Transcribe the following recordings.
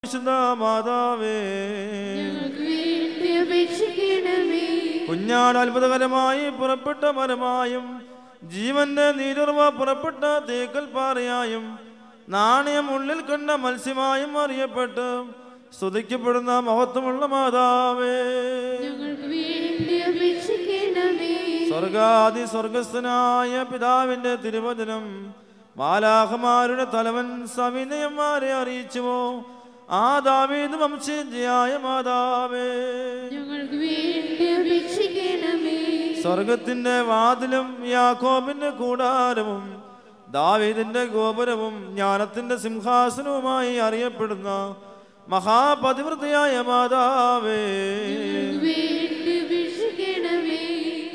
മാതാവേ കുഞ്ഞാട് അത്ഭുതകരമായി പുറപ്പെട്ട മരമായും ജീവന്റെ നീരുറവ പുറപ്പെട്ട തേക്കൽ പാറയായും നാണയം ഉള്ളിൽ കണ്ട മത്സ്യമായും അറിയപ്പെട്ട് സ്തുതിക്കപ്പെടുന്ന മഹത്വമുള്ള മാതാവേ സ്വർഗാദി സ്വർഗസ്ഥനായ പിതാവിന്റെ തിരുവചനം മാലാഖമാരുടെ തലവൻ സവിനയന്മാരെ അറിയിച്ചുവോ ആ ദാവീദ് വംശജയായ മാതാവേ സ്വർഗത്തിന്റെ വാതിലും യാക്കോബിന്റെ കൂടാരവും ദാവീദിന്റെ ഗോപുരവും ജ്ഞാനത്തിന്റെ സിംഹാസനവുമായി അറിയപ്പെടുന്ന മഹാപതിവൃതയായ മാതാവേ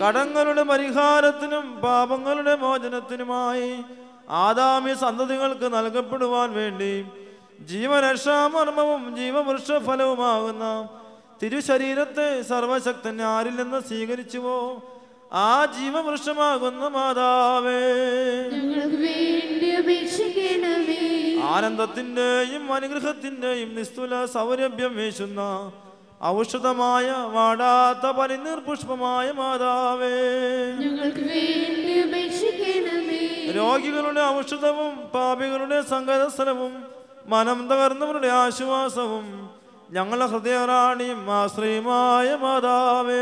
കടങ്ങളുടെ പരിഹാരത്തിനും പാപങ്ങളുടെ മോചനത്തിനുമായി ആദാമ്യ സന്തതികൾക്ക് നൽകപ്പെടുവാൻ വേണ്ടി ജീവരക്ഷാമർമ്മവും ജീവവൃക്ഷഫലവുമാകുന്ന തിരുശരീരത്തെ സർവശക്തൻ ആരിൽ നിന്ന് സ്വീകരിച്ചുവോ ആ ജീവവൃക്ഷമാകുന്ന മാതാവേ ആനന്ദത്തിന്റെയും അനുഗ്രഹത്തിന്റെയും നിസ്തുല സൗരഭ്യം വീശുന്ന ഔഷധമായ വാടാത്ത പനിനീർ പുഷ്പമായ മാതാവേ രോഗികളുടെ ഔഷധവും പാപികളുടെ സങ്കടസ്ഥലവും മനം തകർന്നവരുടെ ആശ്വാസവും ഞങ്ങളുടെ ഹൃദയറാണിയും ആശ്രയമായ മാതാവേ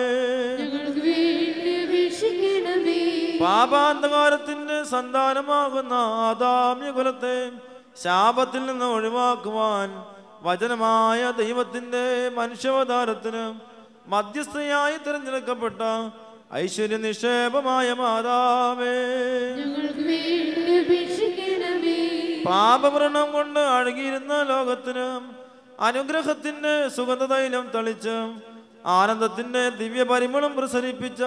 പാപാന്ധകാരത്തിന്റെ സന്താനമാകുന്ന ആദാമ്യകുലത്തെ ശാപത്തിൽ നിന്ന് ഒഴിവാക്കുവാൻ വചനമായ ദൈവത്തിന്റെ മനുഷ്യാവതാരത്തിന് മധ്യസ്ഥയായി തിരഞ്ഞെടുക്കപ്പെട്ട ഐശ്വര്യ നിക്ഷേപമായ മാതാവേ പാപവ്രണം കൊണ്ട് അഴുകിയിരുന്ന ലോകത്തിന് അനുഗ്രഹത്തിന്റെ സുഗന്ധതൈലം തളിച്ച് ആനന്ദത്തിന്റെ ദിവ്യ പരിമളം പ്രസരിപ്പിച്ച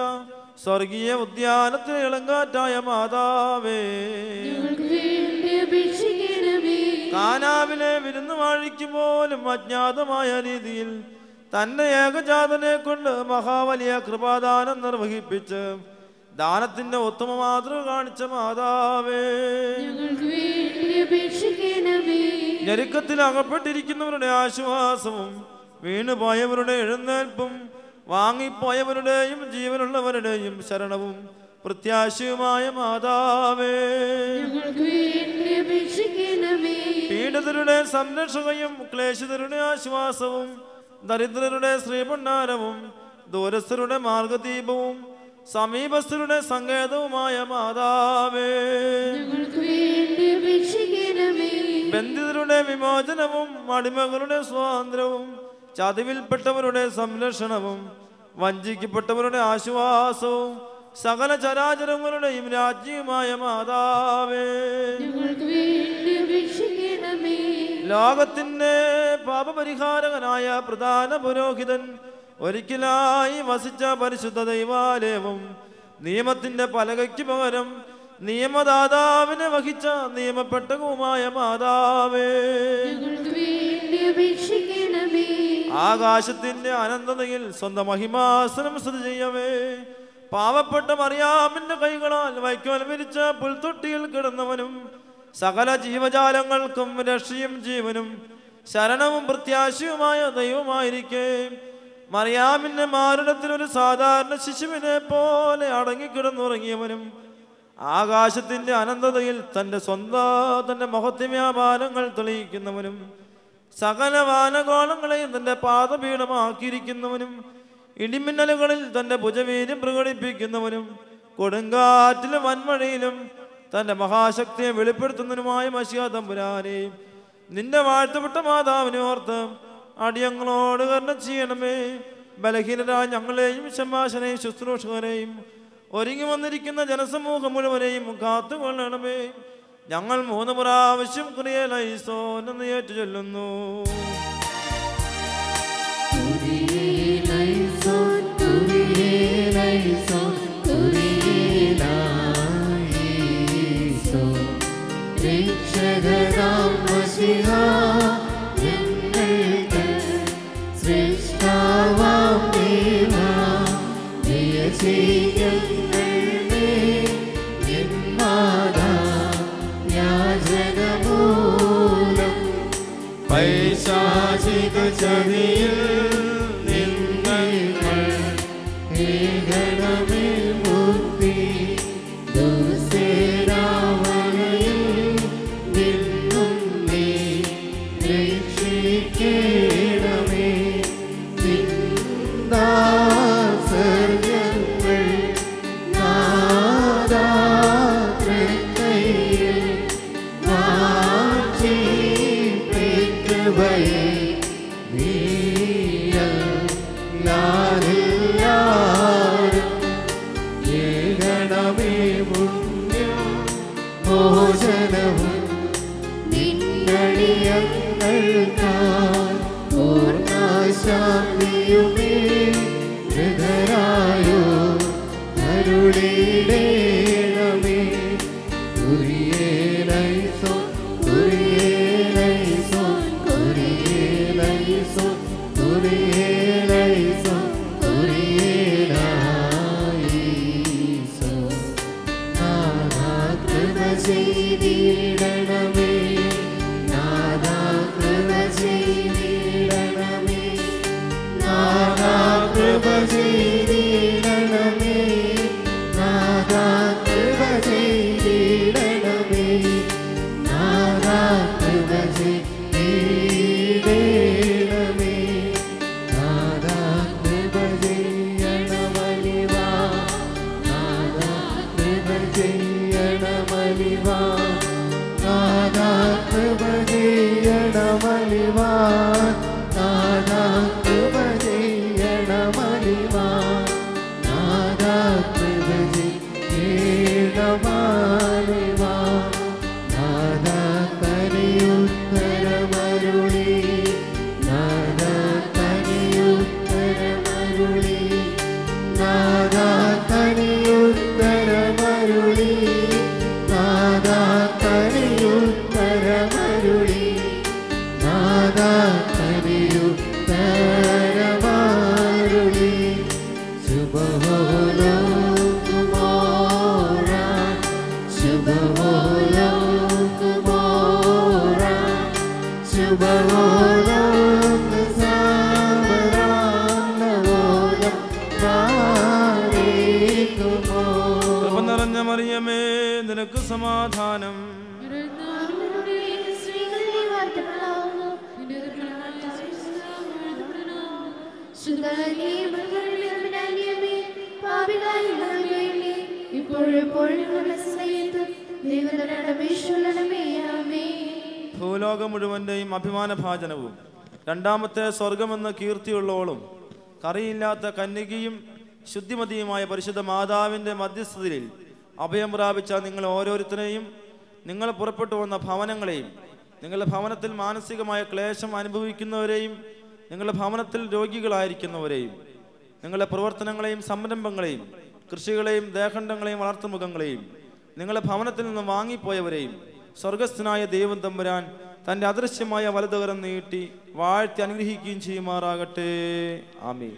സ്വർഗീയ ഉദ്യാനത്തിന് ഇളങ്കാറ്റായ മാതാവേ കാനാവിലെ വിരുന്നുവാഴിക്ക് പോലും അജ്ഞാതമായ രീതിയിൽ തന്റെ ഏകജാതനെ കൊണ്ട് മഹാവലിയ കൃപാദാനം നിർവഹിപ്പിച്ച് ദാനത്തിന്റെ ഉത്തമ മാതൃക കാണിച്ച മാതാവേ ഞെരുക്കത്തിൽ അകപ്പെട്ടിരിക്കുന്നവരുടെ ആശ്വാസവും വീണുപോയവരുടെ എഴുന്നേൽപ്പും വാങ്ങിപ്പോയവരുടെയും ജീവനുള്ളവരുടെയും ശരണവും പ്രത്യാശയുമായ മാതാവേ പീഡിതരുടെ സംരക്ഷകയും ക്ലേശിതരുടെ ആശ്വാസവും ദരിദ്രരുടെ ശ്രീഭണ്ഡാരവും ദൂരസ്ഥരുടെ മാർഗദീപവും സമീപസ്ഥരുടെ സങ്കേതവുമായ മാതാവേ ബന്ധിതരുടെ വിമോചനവും അടിമകളുടെ സ്വാതന്ത്ര്യവും ചതിവിൽപ്പെട്ടവരുടെ സംരക്ഷണവും വഞ്ചിക്കപ്പെട്ടവരുടെ ആശ്വാസവും സകല ചരാചരങ്ങളുടെയും രാജ്യവുമായ മാതാവേ ലോകത്തിന്റെ പാപപരിഹാരകനായ പ്രധാന പുരോഹിതൻ ഒരിക്കലായി വസിച്ച പരിശുദ്ധ ദൈവാലയവും നിയമത്തിന്റെ പലകയ്ക്ക് പകരം നിയമദാതാവിനെ വഹിച്ച നിയമപ്പെട്ടകവുമായ മാതാവേ ആകാശത്തിന്റെ അനന്തതയിൽ സ്വന്തം മഹിമാസനം സ്ഥിതി ചെയ്യവേ പാവപ്പെട്ട മറിയാമിന്റെ കൈകളാൽ വൈക്കോൽ വിരിച്ച പുൽത്തൊട്ടിയിൽ കിടന്നവനും സകല ജീവജാലങ്ങൾക്കും രക്ഷയും ജീവനും ശരണവും പ്രത്യാശയുമായ ദൈവമായിരിക്കെ മറിയാമിന്റെ മാറിടത്തിൽ ഒരു സാധാരണ ശിശുവിനെ പോലെ അടങ്ങിക്കിടന്നുറങ്ങിയവനും ആകാശത്തിന്റെ അനന്തതയിൽ തന്റെ മഹത്വവ്യാപാരങ്ങൾ തെളിയിക്കുന്നവനും സകല വാനഗോളങ്ങളെയും തന്റെ പാദപീഠമാക്കിയിരിക്കുന്നവനും ഇടിമിന്നലുകളിൽ തന്റെ ഭുജവീര്യം പ്രകടിപ്പിക്കുന്നവനും കൊടുങ്കാറ്റിലും വൻമഴയിലും തന്റെ മഹാശക്തിയെ വെളിപ്പെടുത്തുന്നതിനുമായ മശിഹാ തമ്പുരാനെ നിന്റെ വാഴ്ത്തപ്പെട്ട മാതാവിനെ ഓർത്ത് അടിയങ്ങളോട് കരുണ ചെയ്യണമേ. ബലഹീനരായ ഞങ്ങളെയും ശമ്മാശനെയും ശുശ്രൂഷകരെയും ഒരുങ്ങി വന്നിരിക്കുന്ന ജനസമൂഹം മുഴുവനെയും കാത്തുകൊള്ളണമേ. ഞങ്ങൾ 3 പ്രാവശ്യം കുറിയലൈസോൻ എന്ന് ഏറ്റു ചൊല്ലുന്നു. പൈശാചിക ചതിയിൽ നിങ്ങൾ ഏകണമേ മുക്തി ദുസേനാവനയിൽ നിന്നും നീ രക്ഷിക്കണമേ ചിന്താസർഗങ്ങൾ നാദാതൃക്കൈയിൽ വാഞ്ചിപ്പിക്കുകയേ മോചനവും നിന്നടിയങ്ങൾക്കാൽ പൂർണ്ണശാന്തിയുമേ ഹൃദരായോ അരുളിടേണമേ കുരിയേലൈസോൻ കുരിയേലൈസോൻ കുരിയേലൈസോൻ കുരിയേലൈസോൻ കുരിയേലൈസോൻ നാദാ കൃപ ചെയ്തിടണമേ നാദാ കൃപ ചെയ്തിടണമേ നാദാ കൃപ ചെയ്തിടണമേ നാദാ കൃപ ചെയ്തിടണമേ നാദാ കൃപ ചെയ്തിടണമേ നാദാ കൃപ ചെയ്യണമലിവാ നാദാ കൃപ ചെയ്യണമലിവാ നാദാ കൃപ ചെയ്യണമലിവാ നാദാ കൃപ ചെയ്യണമലിവാ നാദാ കൃപ ചെയ്യണമലിവാ നാദാ കനിയുത്തരമരുളി നാദാ കനിയുത്തരമരുളി നാദാ കനിയുത്തരമരുളി നാദാ കനിയുത്തരമരുളി നാദാ കനിയുത്തരമരുളി ശുഭഹോലോ കുമാര ശുഭഹോലോ കുമാര ശുഭഹോലോ സാമരാന്നവോലം വാരിക്കുമോ. കൃപ നിറഞ്ഞ മറിയമേ, നിനക്ക് സമാധാനം. ഭൂലോകം മുഴുവന്റെയും അഭിമാന ഭാജനവും രണ്ടാമത്തെ സ്വർഗമെന്ന കീർത്തിയുള്ളവളും കറിയില്ലാത്ത കന്യകയും ശുദ്ധിമതിയുമായ പരിശുദ്ധ മാതാവിൻ്റെ മധ്യസ്ഥതയിൽ അഭയം പ്രാപിച്ച നിങ്ങൾ ഓരോരുത്തരെയും, നിങ്ങൾ പുറപ്പെട്ടു വന്ന ഭവനങ്ങളെയും, നിങ്ങളുടെ ഭവനത്തിൽ മാനസികമായ ക്ലേശം അനുഭവിക്കുന്നവരെയും, നിങ്ങളുടെ ഭവനത്തിൽ രോഗികളായിരിക്കുന്നവരെയും, നിങ്ങളുടെ പ്രവർത്തനങ്ങളെയും സംരംഭങ്ങളെയും കൃഷികളെയും ദേഹണ്ഡങ്ങളെയും വളർത്തുമുഖങ്ങളെയും നിങ്ങളുടെ ഭവനത്തിൽ നിന്ന് വാങ്ങിപ്പോയവരെയും സ്വർഗസ്ഥനായ ദൈവം തമ്പുരാൻ തൻ്റെ അദൃശ്യമായ വലതുകരം നീട്ടി വാഴ്ത്തി അനുഗ്രഹിക്കുകയും ചെയ്യുമാറാകട്ടെ. ആമേൻ.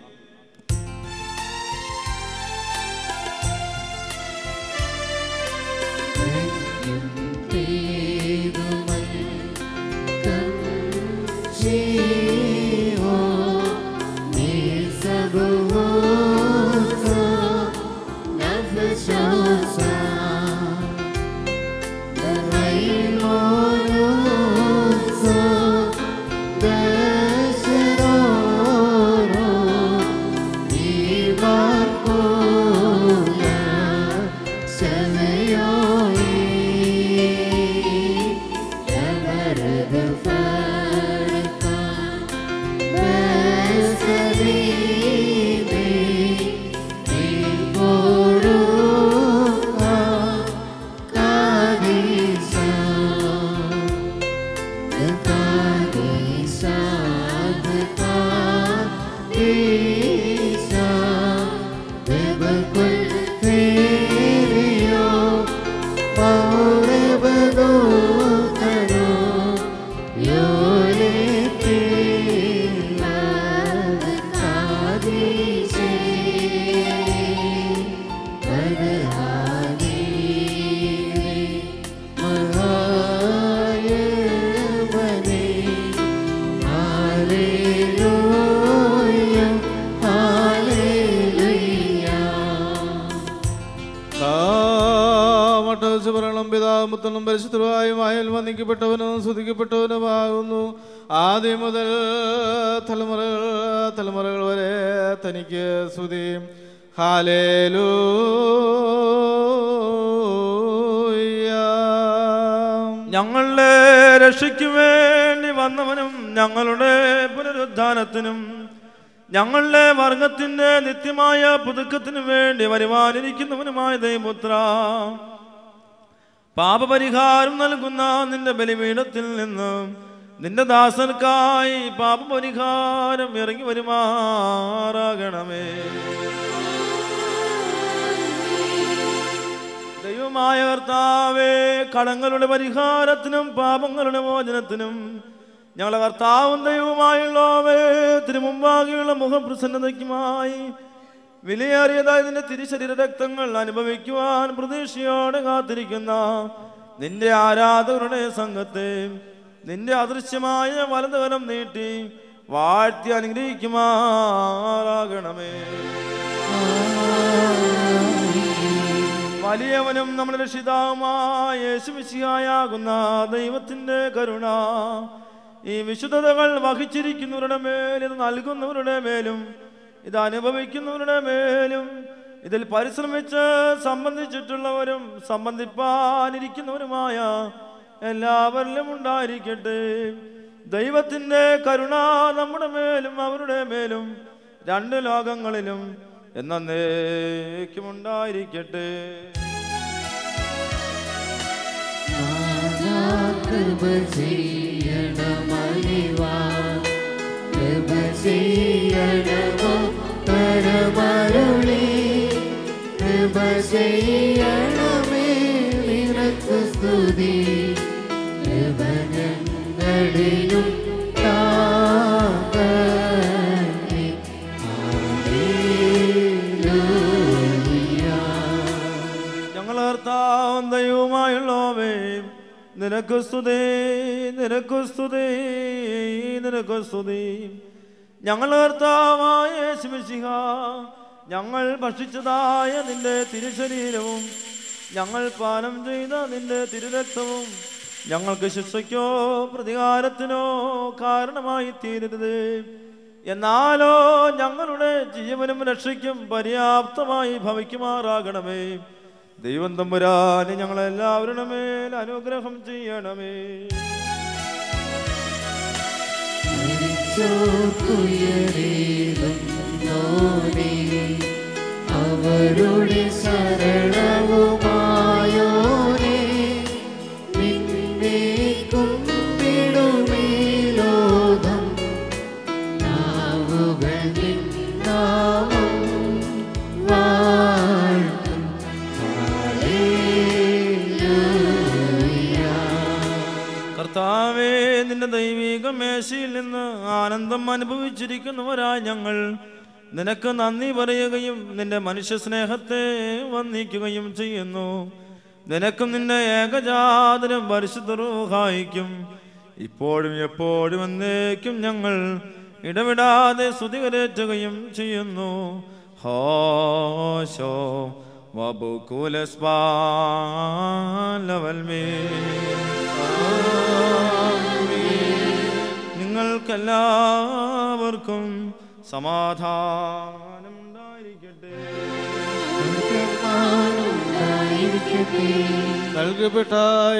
പറയണം. പിതാവും പുത്രനും പരിശുദ്ധനുമായും വന്ദിക്കപ്പെട്ടവനും സ്തുതിക്കപ്പെട്ടവനുമാകുന്നു. ആദ്യം മുതൽ തലമുറകൾ വരെ തനിക്ക് സ്തുതി. ഹല്ലേലൂയ. ഞങ്ങളുടെ രക്ഷയ്ക്ക് വേണ്ടി വന്നവനും ഞങ്ങളുടെ പുനരുദ്ധാനത്തിനും ഞങ്ങളുടെ വർഗത്തിന്റെ നിത്യമായ പുതുക്കത്തിനു വേണ്ടി വരുവാനിരിക്കുന്നവനുമായ ദൈവപുത്ര, പാപപരിഹാരം നൽകുന്ന നിന്റെ ബലിപീഠത്തിൽ നിന്ന് നിന്റെ ദാസർക്കായി പാപപരിഹാരം ഇറങ്ങി വരുമാറാകണമേ. ദൈവമായ കർത്താവേ, കടങ്ങളുടെ പരിഹാരത്തിനും പാപങ്ങളുടെ മോചനത്തിനും ഞങ്ങളെ കർത്താവും ദൈവവുമായുള്ളവേ തിരുമുമ്പാകെയുള്ള മുഖപ്രസന്നതയ്ക്കുമായി വിലയേറിയതായി നിന്റെ തിരുശരീര രക്തങ്ങൾ അനുഭവിക്കുവാൻ പ്രതീക്ഷയോടെ കാത്തിരിക്കുന്ന നിന്റെ ആരാധകരുടെ സംഘത്തെ നിന്റെ അദൃശ്യമായ വലതുകരം നീട്ടി വാഴ്ത്തി അനുഗ്രഹിക്കുമാറാകണമേ. വലിയവനും നമ്മുടെ രക്ഷിതാവുമായ യേശുമിശിഹായാകുന്ന ദൈവത്തിന്റെ കരുണ ഈ വിശുദ്ധതകൾ വഹിച്ചിരിക്കുന്നവരുടെ മേൽ, ഇത് നൽകുന്നവരുടെ മേലും ഇത് അനുഭവിക്കുന്നവരുടെ മേലും ഇതിൽ പരിശ്രമിച്ച് സംബന്ധിച്ചിട്ടുള്ളവരും സംബന്ധിപ്പാനിരിക്കുന്നവരുമായ എല്ലാവരിലും ഉണ്ടായിരിക്കട്ടെ. ദൈവത്തിന്റെ കരുണ നമ്മുടെ മേലും അവരുടെ മേലും രണ്ട് ലോകങ്ങളിലും എന്നേക്കും ഉണ്ടായിരിക്കട്ടെ. സ്തുതി ഞങ്ങൾ കർത്താവും ദൈവവുമായുള്ളവേ നിനക്ക് സ്തുതി, നിനക്ക് സ്തുതി, നിനക്ക് സ്തുതി. ഞങ്ങൾ കർത്താവായ യേശുമിശിഹാ, ഞങ്ങൾ ഭക്ഷിച്ചതായ നിന്റെ തിരുശരീരവും ഞങ്ങൾ പാനം ചെയ്ത നിന്റെ തിരുരക്തവും ഞങ്ങൾക്ക് ശിക്ഷയ്ക്കോ പ്രതികാരത്തിനോ കാരണമായി തീരരുത്. എന്നാലോ ഞങ്ങളുടെ ജീവനും രക്ഷയ്ക്കും പര്യാപ്തമായി ഭവിക്കുമാറാകണമേ. ദൈവം തമ്പുരാനെ ഞങ്ങളെല്ലാവരുടെ മേൽ അനുഗ്രഹം ചെയ്യണമേ. അവരുടെ ശരണവുമായോനെ നിന്നെ കുമ്പിടുമേ ലോകം. നാവുകൾ നിൻ നാമം വാഴ്ത്തും. ഹല്ലേലൂയ. കർത്താവേ, നിന്റെ ദൈവിക മേശയിൽ നിന്ന് ആനന്ദം അനുഭവിച്ചിരിക്കുന്നവരായ ഞങ്ങൾ നിനക്ക് നന്ദി പറയുകയും നിന്റെ മനുഷ്യ സ്നേഹത്തെ വന്ദിക്കുകയും ചെയ്യുന്നു. നിനക്കും നിന്റെ ഏകജാതനും പരിശുദ്ധ റൂഹായിക്കും ഇപ്പോഴും എപ്പോഴും എന്നേക്കും ഞങ്ങൾ ഇടവിടാതെ സ്തുതി കരേറ്റുകയും ചെയ്യുന്നു. ഹോശോ നിങ്ങൾക്കെല്ലാവർക്കും സമാധാനം ഉണ്ടായിരിക്കട്ടെ. നൽകപ്പെട്ട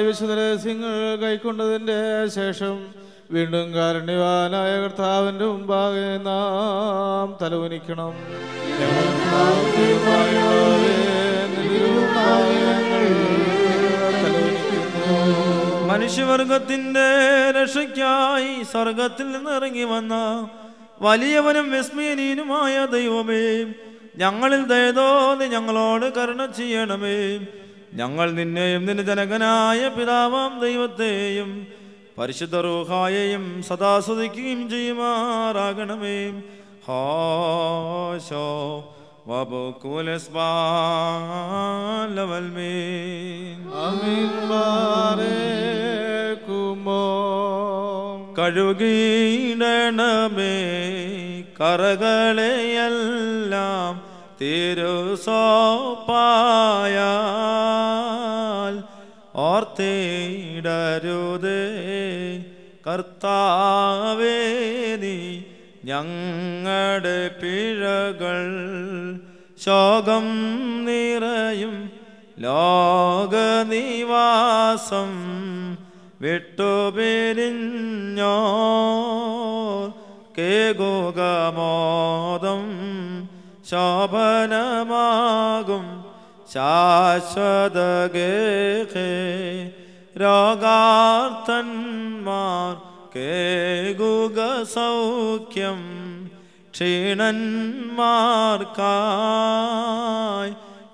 വിശുദ്ധ രഹസ്യങ്ങൾ കൈക്കൊണ്ടതിൻ്റെ ശേഷം വീണ്ടും കാരുണ്യവാനായ കർത്താവിൻ്റെ മുമ്പാകെ നാം തലകുനിക്കണം. മനുഷ്യവർഗത്തിന്റെ രക്ഷയ്ക്കായി സ്വർഗത്തിൽ നിന്ന് ഇറങ്ങി വന്ന വലിയവനും വിസ്മയനീയനുമായ ദൈവമേ, ഞങ്ങളിൽ ദയതോന്നി ഞങ്ങളോട് കരുണ ചെയ്യണമേ. ഞങ്ങൾ നിന്നെയും നിന്റെ ജനകനായ പിതാവാം ദൈവത്തെയും പരിശുദ്ധ റൂഹായെയും സദാ സ്തുതിക്കുകയും ചെയ്യുമാറാകണമേ. ഹോശോ കഴുകിയിടണമേ കറകളെയെല്ലാം തിരുസോപ്പായാൽ ഓർത്തിടരുതേ കർത്താവേ നീ ഞങ്ങളുടെ പിഴകൾ ശോകം നിറയും ലോകനിവാസം വിട്ടുപിരിഞ്ഞോ കേകുകമോദം ശോഭനമാകും ശാശ്വതഗേഹേ രോഗാർത്തന്മാർ കേകുക സൗഖ്യം ക്ഷീണന്മാർക്കായി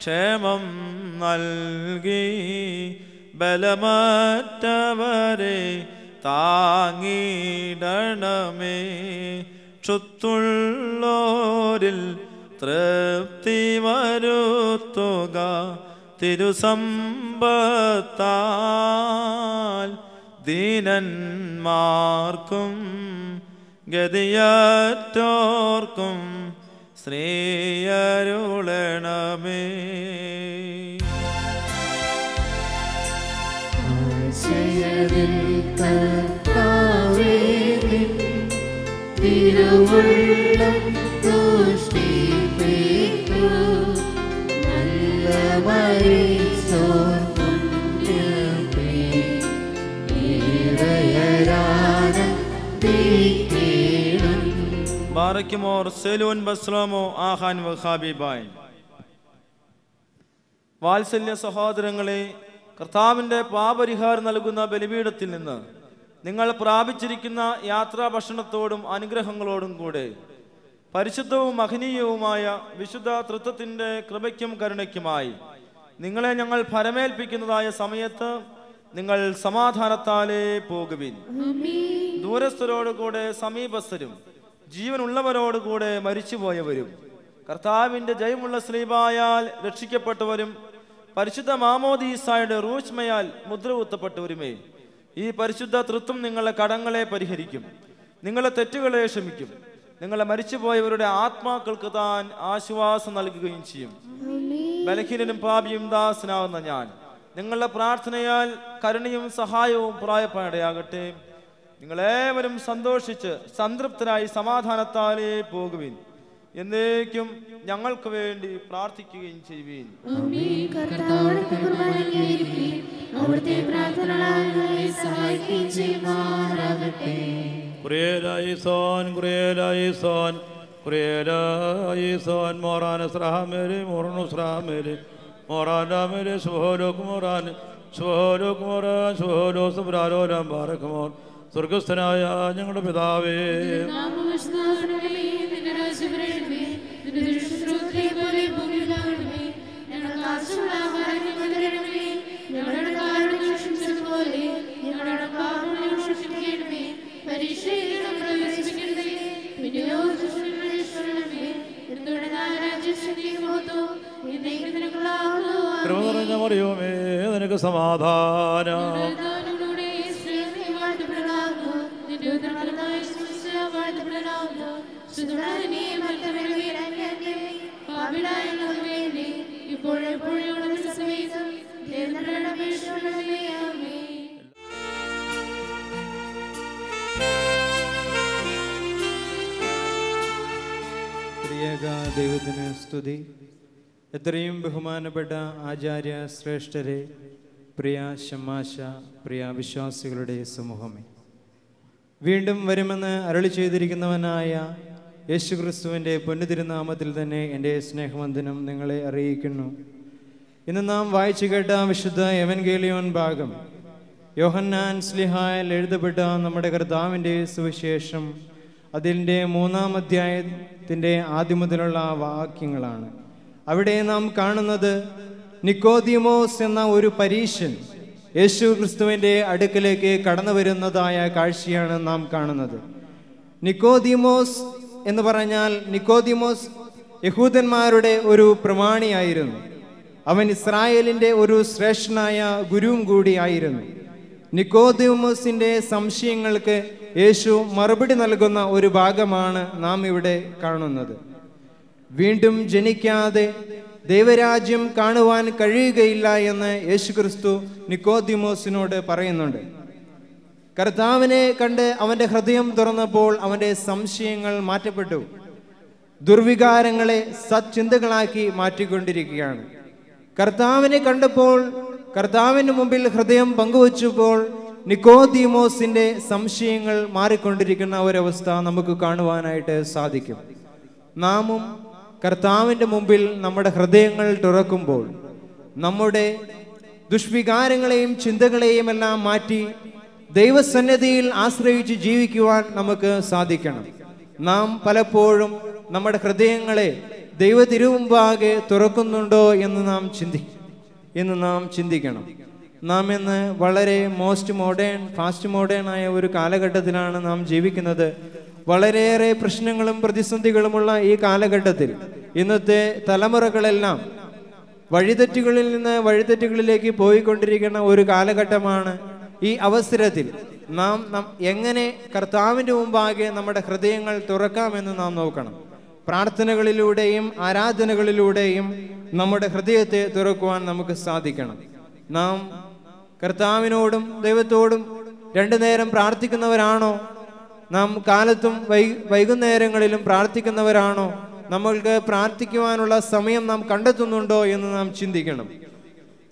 ക്ഷേമം നൽകി ബലമറ്റവരെ താങ്ങിടണമേ ക്ഷുത്തുള്ളോരിൽ തൃപ്തി വരുത്തുക തിരുസമ്പത്താൽ ദീനന്മാർക്കും ഗതിയറ്റോർക്കും ശ്രീയരുളണമേ കർത്താവേ നിൻ തിരുവുള്ളം തുഷ്ടിപ്പിക്കൂ നല്ല മരിച്ചോർ പുണ്യമേ ഇറയരാനന്ദിക്കണം. ബാറക്കുമോർ സെലൂൻ ബസ്ലോമോ ആഹാൻ വഹാബിബായ്. വാത്സല്യ സഹോദരങ്ങളെ, കർത്താവിൻ്റെ പാപരിഹാരം നൽകുന്ന ബലിപീഠത്തിൽ നിന്ന് നിങ്ങൾ പ്രാപിച്ചിരിക്കുന്ന യാത്രാ ഭക്ഷണത്തോടും അനുഗ്രഹങ്ങളോടും കൂടെ പരിശുദ്ധവും മഹനീയവുമായ വിശുദ്ധ തൃത്വത്തിൻ്റെ കൃപയ്ക്കും കരുണയ്ക്കുമായി നിങ്ങളെ ഞങ്ങൾ ഫലമേൽപ്പിക്കുന്നതായ സമയത്ത് നിങ്ങൾ സമാധാനത്താലേ പോകുവിൻ. ദൂരസ്ഥരോടുകൂടെ സമീപസ്ഥരും ജീവനുള്ളവരോടുകൂടെ മരിച്ചുപോയവരും കർത്താവിൻ്റെ ജയമുള്ള സ്ലീബായാൽ രക്ഷിക്കപ്പെട്ടവരും പരിശുദ്ധ മാമോദീസായുടെ റൂഷ്മയാൽ മുദ്ര കുത്തപ്പെട്ടവരുമേ, ഈ പരിശുദ്ധ തൃത്വം നിങ്ങളുടെ കടങ്ങളെ പരിഹരിക്കും, നിങ്ങളുടെ തെറ്റുകളെ ക്ഷമിക്കും, നിങ്ങളെ മരിച്ചുപോയവരുടെ ആത്മാക്കൾക്ക് താൻ ആശ്വാസം നൽകുകയും ചെയ്യും. ബലഹീനനും പാപിയും ദാസനാവുന്ന ഞാൻ നിങ്ങളുടെ പ്രാർത്ഥനയാൽ കരുണയും സഹായവും പ്രായപ്പാടയാകട്ടെ. നിങ്ങളേവരും സന്തോഷിച്ച് സംതൃപ്തരായി സമാധാനത്താലേ പോകുവിൻ. എന്നേക്കും ഞങ്ങൾക്ക് വേണ്ടി പ്രാർത്ഥിക്കുകയും ചെയ്യുവീൻ. സ്വർഗസ്ഥനായ ഞങ്ങളുടെ പിതാവേ, കൃപ നിറഞ്ഞ മറിയമേ, നിനക്ക് സമാധാനം. ദൈവത്തിന് സ്തുതി. എത്രയും ബഹുമാനപ്പെട്ട ആചാര്യ ശ്രേഷ്ഠരെ, പ്രിയ ശമാശ, പ്രിയ വിശ്വാസികളുടെ സമൂഹമേ, വീണ്ടും വരുമെന്ന് അരുളി ചെയ്തിരിക്കുന്നവനായ യേശുക്രിസ്തുവിൻ്റെ പൊന്നുതിരുനാമത്തിൽ തന്നെ എൻ്റെ സ്നേഹവന്ദനം നിങ്ങളെ അറിയിക്കുന്നു. ഇന്ന് നാം വായിച്ചു കേട്ട വിശുദ്ധ എവൻഗേലിയോൻ ഭാഗം യോഹന്നാൻ സ്ലിഹായിൽ എഴുതപ്പെട്ട നമ്മുടെ കർത്താവിൻ്റെ സുവിശേഷം അതിൻ്റെ 3-ാം അധ്യായത്തിൻ്റെ ആദ്യം മുതലുള്ള വാക്യങ്ങളാണ്. അവിടെ നാം കാണുന്നത് നിക്കോദിമോസ് എന്ന ഒരു പരീശൻ യേശു ക്രിസ്തുവിൻ്റെ അടുക്കലേക്ക് കടന്നു വരുന്നതായ കാഴ്ചയാണ് നാം കാണുന്നത്. നിക്കോദിമോസ് എന്ന് പറഞ്ഞാൽ, നിക്കോദിമോസ് യഹൂദന്മാരുടെ ഒരു പ്രമാണിയായിരുന്നു. അവൻ ഇസ്രായേലിൻ്റെ ഒരു ശ്രേഷ്ഠനായ ഗുരുവും കൂടി ആയിരുന്നു. നിക്കോദിമോസിൻ്റെ സംശയങ്ങൾക്ക് യേശു മറുപടി നൽകുന്ന ഒരു ഭാഗമാണ് നാം ഇവിടെ കാണുന്നത്. വീണ്ടും ജനിക്കാതെ ദൈവരാജ്യം കാണുവാൻ കഴിയുകയില്ല എന്ന് യേശുക്രിസ്തു നിക്കോദിമോസിനോട് പറയുന്നുണ്ട്. കർത്താവിനെ കണ്ട് അവൻ്റെ ഹൃദയം തുറന്നപ്പോൾ അവൻ്റെ സംശയങ്ങൾ മാറ്റപ്പെട്ടു. ദുർവികാരങ്ങളെ സച്ചിന്തകളാക്കി മാറ്റിക്കൊണ്ടിരിക്കുകയാണ്. കർത്താവിനെ കണ്ടപ്പോൾ, കർത്താവിന് മുമ്പിൽ ഹൃദയം പങ്കുവച്ചപ്പോൾ നിക്കോദീമോസിന്റെ സംശയങ്ങൾ മാറിക്കൊണ്ടിരിക്കുന്ന ഒരവസ്ഥ നമുക്ക് കാണുവാനായിട്ട് സാധിക്കും. നാമും കർത്താവിൻ്റെ മുമ്പിൽ നമ്മുടെ ഹൃദയങ്ങൾ തുറക്കുമ്പോൾ നമ്മുടെ ദുഷ്വികാരങ്ങളെയും ചിന്തകളെയും എല്ലാം മാറ്റി ദൈവസന്നിധിയിൽ ആശ്രയിച്ച് ജീവിക്കുവാൻ നമുക്ക് സാധിക്കണം. നാം പലപ്പോഴും നമ്മുടെ ഹൃദയങ്ങളെ ദൈവ തിരുമുമ്പാകെ തുറക്കുന്നുണ്ടോ എന്ന് നാം ചിന്തിക്കണം. നാം ഇന്ന് വളരെ ഫാസ്റ്റ് മോഡേൺ ആയ ഒരു കാലഘട്ടത്തിലാണ് നാം ജീവിക്കുന്നത്. വളരെയേറെ പ്രശ്നങ്ങളും പ്രതിസന്ധികളുമുള്ള ഈ കാലഘട്ടത്തിൽ ഇന്നത്തെ തലമുറകളെല്ലാം വഴിതെറ്റുകളിൽ നിന്ന് വഴിതെറ്റുകളിലേക്ക് പോയിക്കൊണ്ടിരിക്കുന്ന ഒരു കാലഘട്ടമാണ്. ഈ അവസരത്തിൽ നാം എങ്ങനെ കർത്താവിൻ്റെ മുമ്പാകെ നമ്മുടെ ഹൃദയങ്ങൾ തുറക്കാമെന്ന് നാം നോക്കണം. പ്രാർത്ഥനകളിലൂടെയും ആരാധനകളിലൂടെയും നമ്മുടെ ഹൃദയത്തെ തുറക്കുവാൻ നമുക്ക് സാധിക്കണം. നാം കർത്താവിനോടും ദൈവത്തോടും രണ്ടു നേരം പ്രാർത്ഥിക്കുന്നവരാണോ? നാം കാലത്തും വൈകുന്നേരങ്ങളിലും പ്രാർത്ഥിക്കുന്നവരാണോ? നമ്മൾക്ക് പ്രാർത്ഥിക്കുവാനുള്ള സമയം നാം കണ്ടെത്തുന്നുണ്ടോ എന്ന് നാം ചിന്തിക്കണം.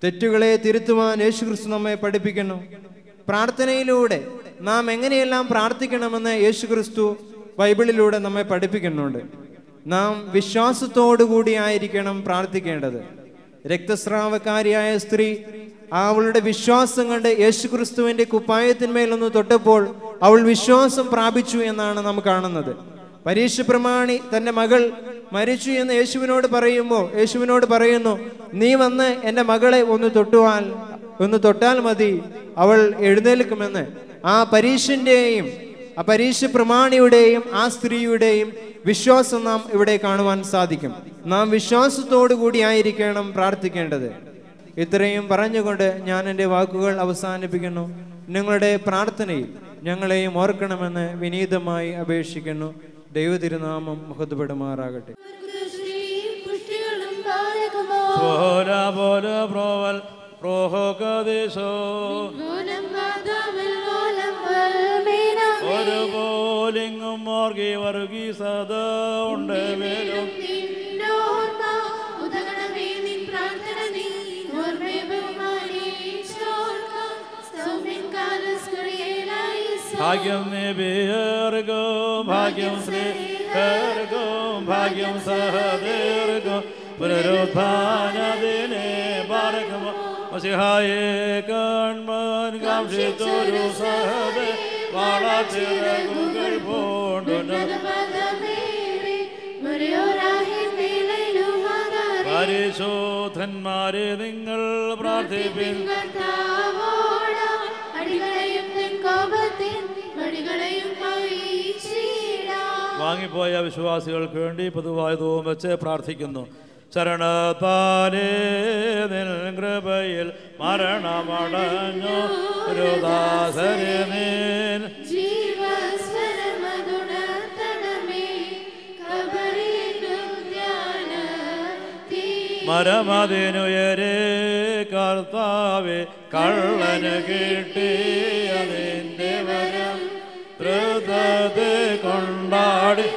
തെറ്റുകളെ തിരുത്തുവാൻ യേശുക്രിസ്തു നമ്മെ പഠിപ്പിക്കുന്നു. പ്രാർത്ഥനയിലൂടെ നാം എങ്ങനെയെല്ലാം പ്രാർത്ഥിക്കണമെന്ന് യേശുക്രിസ്തു ബൈബിളിലൂടെ നമ്മെ പഠിപ്പിക്കുന്നുണ്ട്. നാം വിശ്വാസത്തോടു കൂടിയായിരിക്കണം പ്രാർത്ഥിക്കേണ്ടത്. രക്തസ്രാവക്കാരിയായ സ്ത്രീ അവളുടെ വിശ്വാസം കണ്ട് യേശുക്രിസ്തുവിന്റെ കുപ്പായത്തിന്മേലൊന്ന് തൊട്ടപ്പോൾ അവൾ വിശ്വാസം പ്രാപിച്ചു എന്നാണ് നാം കാണുന്നത്. പരീക്ഷ പ്രമാണി തൻ്റെ മകൾ മരിച്ചു എന്ന് യേശുവിനോട് പറയുന്നു, നീ വന്ന് എൻ്റെ മകളെ ഒന്ന് തൊട്ടാൽ മതി, അവൾ എഴുന്നേൽക്കുമെന്ന്. ആ പരീക്ഷ പ്രമാണിയുടെയും ആ സ്ത്രീയുടെയും വിശ്വാസം നാം ഇവിടെ കാണുവാൻ സാധിക്കും. നാം വിശ്വാസത്തോടു കൂടി ആയിരിക്കണം പ്രാർത്ഥിക്കേണ്ടത്. ഇത്രയും പറഞ്ഞുകൊണ്ട് ഞാൻ എൻ്റെ വാക്കുകൾ അവസാനിപ്പിക്കുന്നു. നിങ്ങളുടെ പ്രാർത്ഥനയിൽ ഞങ്ങളെയും ഓർക്കണമെന്ന് വിനീതമായി അപേക്ഷിക്കുന്നു. ദൈവതിരുനാമം മഹത്വപ്പെടുമാറാകട്ടെ. ഒരുപോലിങ്ങും മാർഗി വർഗീ സദാ ഉണ്ട് വേലും ഭാഗ്യം നിബിയർഗോ ഭാഗ്യം ശ്രീഹർഗോ ഭാഗ്യം സഹദീർഗോ പുനരുത്ഥാനദിനെ പാർക്കുമോ മസിഹായെ കൺമൻ കാംക്ഷിച്ചൊരു സഹദേ വാളാച്ചിറകുകൾ പൂണ്ടുണ്ട് പരിശോധന്മാരെ നിങ്ങൾ പ്രാർത്ഥിപ്പിൻ വാങ്ങിപ്പോയ വിശ്വാസികൾക്ക് വേണ്ടി പൊതുവായതും വെച്ച് പ്രാർത്ഥിക്കുന്നു. ശരണത്താലേ നിൻ കൃപയിൽ മരണമടഞ്ഞു ദാസരെ നീൻ മരമതിനുയരെ കർത്താവെ കള്ളന് കിട്ടിയതിൻ്റെ വരം ൃതത്തെ കൊണ്ടാടി